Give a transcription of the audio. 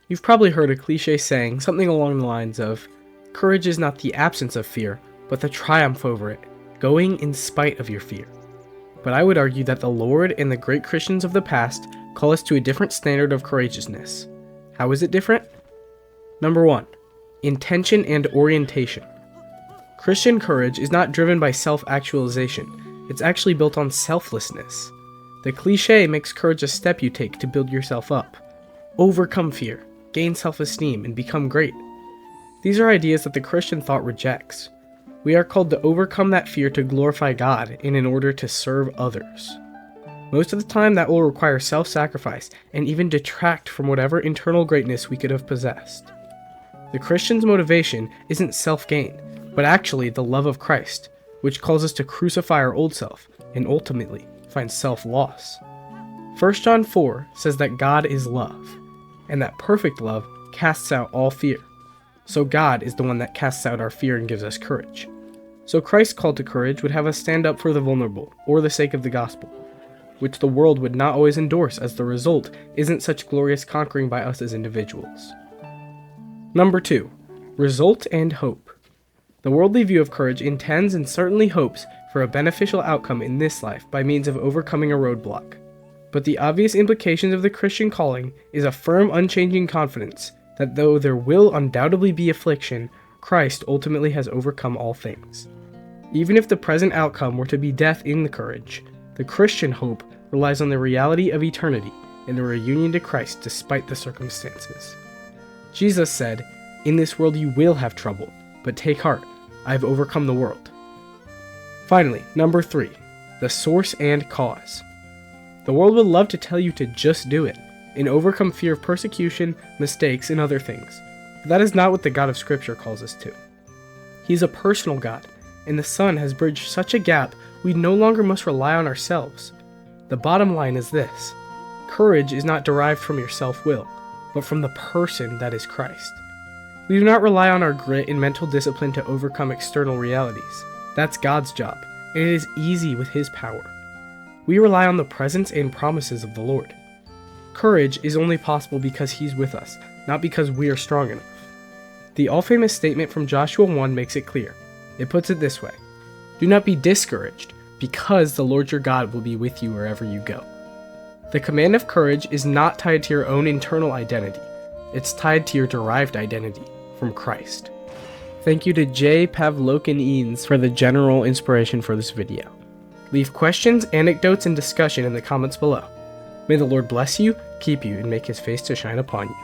You've probably heard a cliche saying something along the lines of, "Courage is not the absence of fear, but the triumph over it, going in spite of your fear." But I would argue that the Lord and the great Christians of the past call us to a different standard of courageousness. How is it different? Number 1. Intention and orientation. Christian courage is not driven by self-actualization, it's actually built on selflessness. The cliche makes courage a step you take to build yourself up. Overcome fear, gain self-esteem, and become great. These are ideas that the Christian thought rejects. We are called to overcome that fear to glorify God and in order to serve others. Most of the time that will require self-sacrifice and even detract from whatever internal greatness we could have possessed. The Christian's motivation isn't self-gain, but actually the love of Christ, which calls us to crucify our old self and ultimately find self-loss. 1 John 4 says that God is love, and that perfect love casts out all fear. So God is the one that casts out our fear and gives us courage. So Christ's call to courage would have us stand up for the vulnerable, or the sake of the gospel, which the world would not always endorse, as the result isn't such glorious conquering by us as individuals. Number 2. Result and hope. The worldly view of courage intends and certainly hopes for a beneficial outcome in this life by means of overcoming a roadblock. But the obvious implications of the Christian calling is a firm, unchanging confidence that though there will undoubtedly be affliction, Christ ultimately has overcome all things. Even if the present outcome were to be death in the courage, the Christian hope relies on the reality of eternity and the reunion to Christ despite the circumstances. Jesus said, "In this world you will have trouble, but take heart, I have overcome the world." Finally, number 3, the source and cause. The world would love to tell you to just do it, and overcome fear of persecution, mistakes, and other things. But that is not what the God of Scripture calls us to. He is a personal God, and the Son has bridged such a gap we no longer must rely on ourselves. The bottom line is this: courage is not derived from your self-will, but from the person that is Christ. We do not rely on our grit and mental discipline to overcome external realities. That's God's job, and it is easy with His power. We rely on the presence and promises of the Lord. Courage is only possible because He's with us, not because we are strong enough. The all-famous statement from Joshua 1 makes it clear. It puts it this way: "Do not be discouraged, because the Lord your God will be with you wherever you go." The command of courage is not tied to your own internal identity. It's tied to your derived identity from Christ. Thank you to J. Pavlokin-Eanes for the general inspiration for this video. Leave questions, anecdotes, and discussion in the comments below. May the Lord bless you, keep you, and make His face to shine upon you.